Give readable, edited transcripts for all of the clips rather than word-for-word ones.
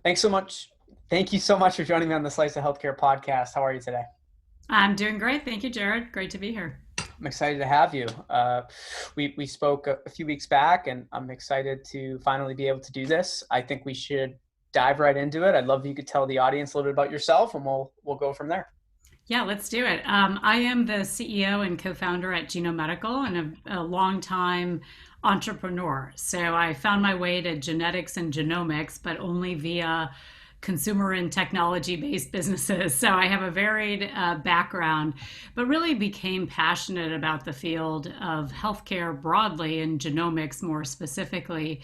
Thanks so much. Thank you so much for joining me on the Slice of Healthcare podcast. How are you today? I'm doing great. Thank you, Jared. Great to be here. I'm excited to have you. We spoke a few weeks back, and I'm excited to finally be able to do this. I think we should dive right into it. I'd love if you could tell the audience a little bit about yourself, and we'll go from there. Yeah, let's do it. I am the CEO and co-founder at Genome Medical and a longtime entrepreneur. So I found my way to genetics and genomics, but only via consumer and technology based businesses. So I have a varied background, but really became passionate about the field of healthcare broadly and genomics more specifically.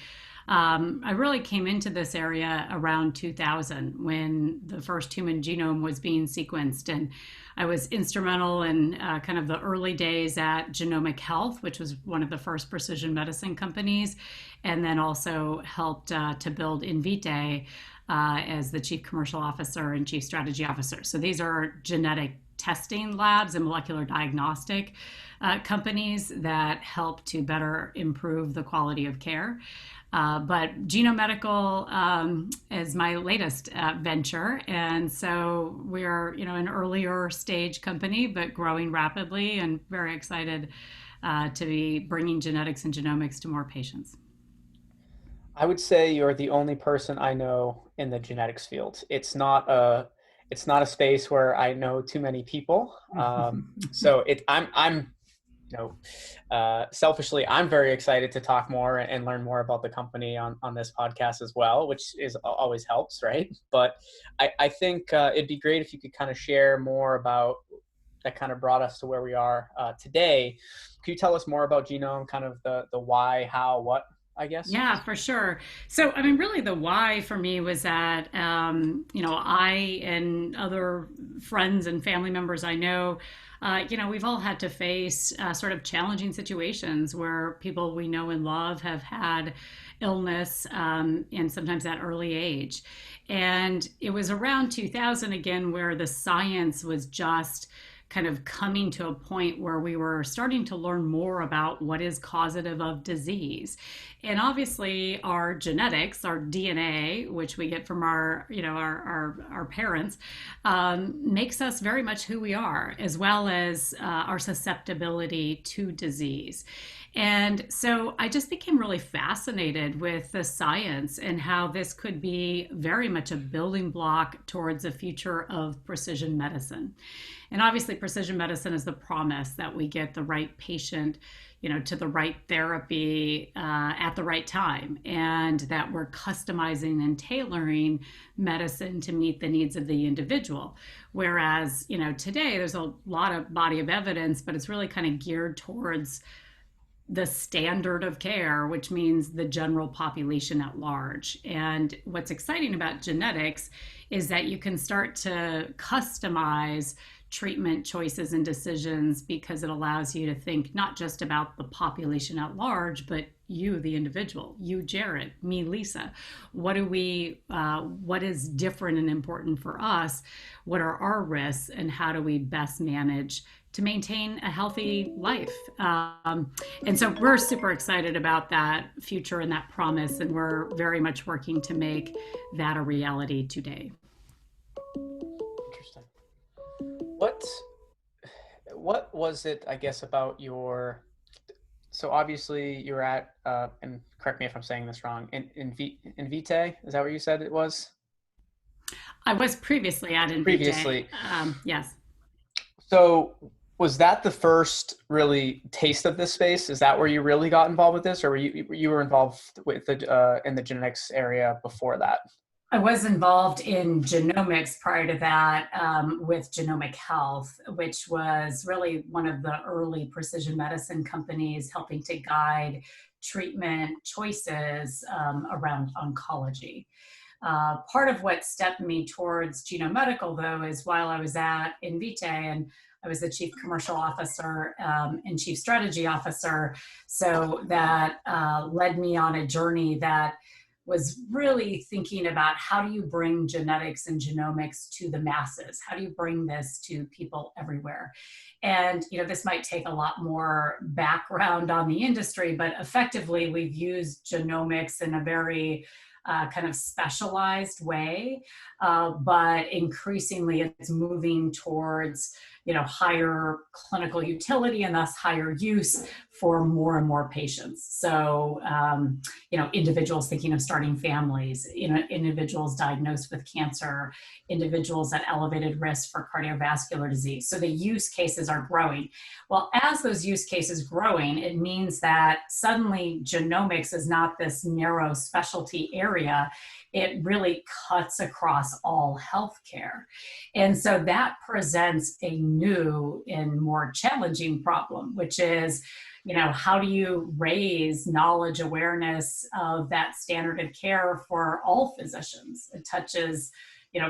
I really came into this area around 2000 when the first human genome was being sequenced. And I was instrumental in kind of the early days at Genomic Health, which was one of the first precision medicine companies, and then also helped to build Invitae as the chief commercial officer and chief strategy officer. So these are genetic testing labs and molecular diagnostic companies that help to better improve the quality of care. But Genome Medical is my latest venture, and so we're an earlier stage company, but growing rapidly, and very excited to be bringing genetics and genomics to more patients. I would say you're the only person I know in the genetics field. It's not a space where I know too many people. I'm selfishly, I'm very excited to talk more and learn more about the company on this podcast as well, which is always helps, right? But I think it'd be great if you could kind of share more about that kind of brought us to where we are today. Could you tell us more about Genome, kind of the why, how, what, I guess? Yeah, for sure. So, I mean, really, the why for me was that, I and other friends and family members I know, we've all had to face sort of challenging situations where people we know and love have had illness, and sometimes at early age. And it was around 2000 again where the science was just kind of coming to a point where we were starting to learn more about what is causative of disease. And obviously our genetics, our DNA, which we get from our parents, makes us very much who we are, as well as our susceptibility to disease. And so I just became really fascinated with the science and how this could be very much a building block towards a future of precision medicine. And obviously, precision medicine is the promise that we get the right patient, to the right therapy at the right time, and that we're customizing and tailoring medicine to meet the needs of the individual. Whereas, today there's a lot of body of evidence, but it's really kind of geared towards the standard of care, which means the general population at large. And what's exciting about genetics is that you can start to customize treatment choices and decisions because it allows you to think not just about the population at large, but you, the individual, you, Jared, me, Lisa. What is different and important for us? What are our risks, and how do we best manage to maintain a healthy life? And so we're super excited about that future and that promise, and we're very much working to make that a reality today. Interesting. What what was it, I guess, about your so obviously you're at and correct me if I'm saying this wrong, in Vitae, is that what you said it was? I was previously at Invitae. Previously. Yes. So was that the first really taste of this space? Is that where you really got involved with this, or were you involved with the in the genetics area before that? I was involved in genomics prior to that, with Genomic Health, which was really one of the early precision medicine companies helping to guide treatment choices around oncology. Part of what stepped me towards Genome Medical, though, is while I was at Invitae and I was the chief commercial officer and chief strategy officer. So that led me on a journey that was really thinking about how do you bring genetics and genomics to the masses? How do you bring this to people everywhere? And this might take a lot more background on the industry, but effectively we've used genomics in a very kind of specialized way, but increasingly it's moving towards higher clinical utility and thus higher use for more and more patients. So, individuals thinking of starting families, individuals diagnosed with cancer, individuals at elevated risk for cardiovascular disease. So the use cases are growing. Well, as those use cases growing, it means that suddenly genomics is not this narrow specialty area. It really cuts across all healthcare. And so that presents a new and more challenging problem, which is, how do you raise knowledge awareness of that standard of care for all physicians? It touches,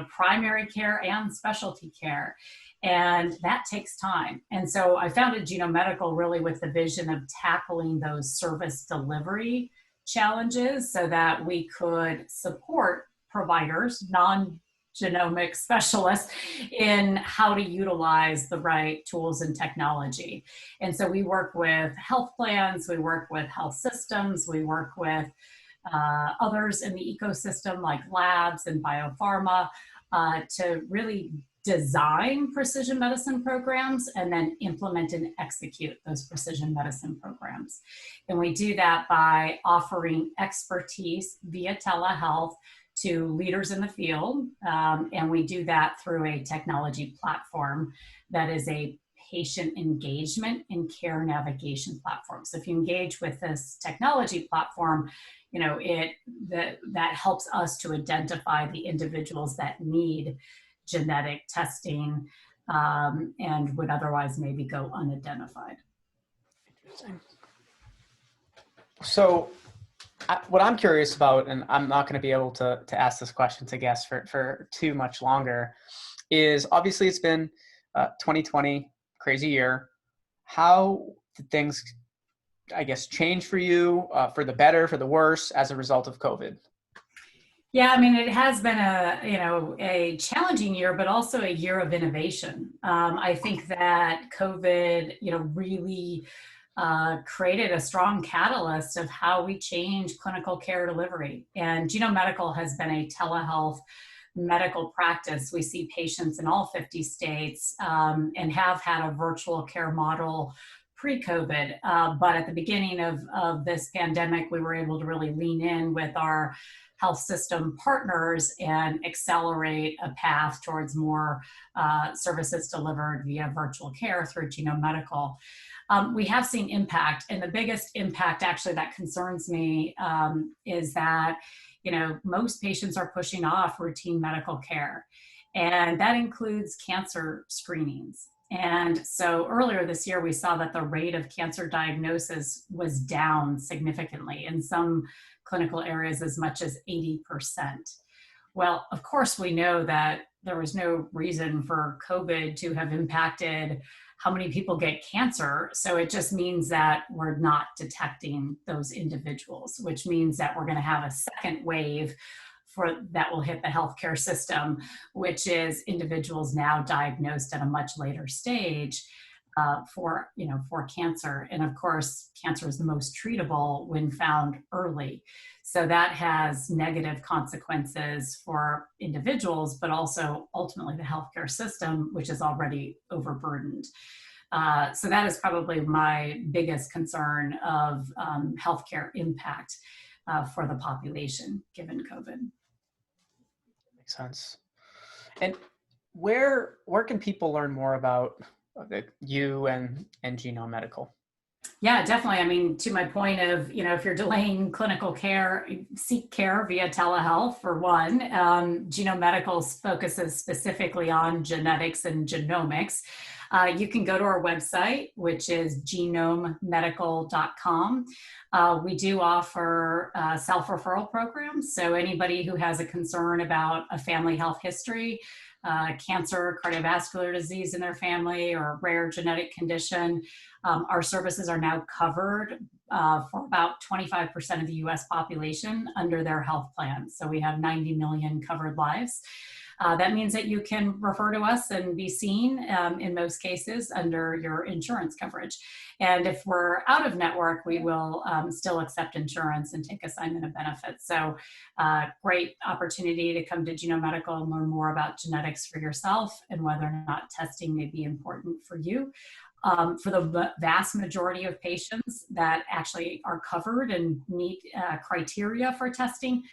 primary care and specialty care. And that takes time. And so I founded Genome Medical really with the vision of tackling those service delivery challenges so that we could support providers, non-genomic specialists, in how to utilize the right tools and technology. And so we work with health plans, we work with health systems, we work with others in the ecosystem like labs and biopharma to really design precision medicine programs and then implement and execute those precision medicine programs. And we do that by offering expertise via telehealth to leaders in the field. And we do that through a technology platform that is a patient engagement and care navigation platform. So if you engage with this technology platform, that helps us to identify the individuals that need genetic testing and would otherwise maybe go unidentified. Interesting. So what I'm curious about, and I'm not going to be able to ask this question to guests for too much longer, is obviously it's been 2020, crazy year. How did things, I guess, change for you, for the better, for the worse, as a result of COVID? Yeah, I mean, it has been a challenging year, but also a year of innovation. I think that COVID, really created a strong catalyst of how we change clinical care delivery. And Genome Medical has been a telehealth medical practice. We see patients in all 50 states and have had a virtual care model pre-COVID. But at the beginning of this pandemic, we were able to really lean in with our health system partners and accelerate a path towards more services delivered via virtual care through Genome Medical. We have seen impact, and the biggest impact actually that concerns me is that most patients are pushing off routine medical care, and that includes cancer screenings. And so earlier this year, we saw that the rate of cancer diagnosis was down significantly, in some clinical areas as much as 80%. Well, of course, we know that there was no reason for COVID to have impacted how many people get cancer. So it just means that we're not detecting those individuals, which means that we're going to have a second wave that will hit the healthcare system, which is individuals now diagnosed at a much later stage for cancer. And of course, cancer is the most treatable when found early. So that has negative consequences for individuals, but also ultimately the healthcare system, which is already overburdened. So that is probably my biggest concern of healthcare impact for the population given COVID. Makes sense. And where can people learn more about you and Genome Medical? Yeah, definitely. I mean, to my point of, if you're delaying clinical care, seek care via telehealth for one. Genome Medical focuses specifically on genetics and genomics. You can go to our website, which is genomemedical.com. We do offer self-referral programs. So anybody who has a concern about a family health history, cancer, cardiovascular disease in their family, or a rare genetic condition, our services are now covered for about 25% of the US population under their health plan. So we have 90 million covered lives. That means that you can refer to us and be seen in most cases under your insurance coverage. And if we're out of network, we will still accept insurance and take assignment of benefits. So great opportunity to come to Genome Medical and learn more about genetics for yourself and whether or not testing may be important for you. For the vast majority of patients that actually are covered and meet criteria for testing,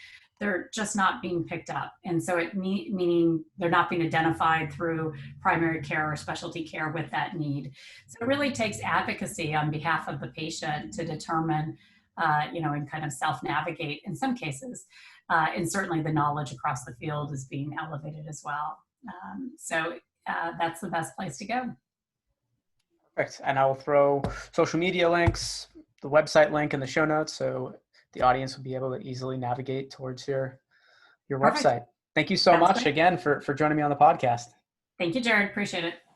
they're just not being picked up. And so meaning they're not being identified through primary care or specialty care with that need. So it really takes advocacy on behalf of the patient to determine, and kind of self-navigate in some cases. And certainly the knowledge across the field is being elevated as well. So that's the best place to go. Perfect. And I will throw social media links, the website link in the show notes, so the audience will be able to easily navigate towards your Perfect. website. Thank you so That's much great. again for joining me on the podcast. Thank you, Jared. Appreciate it.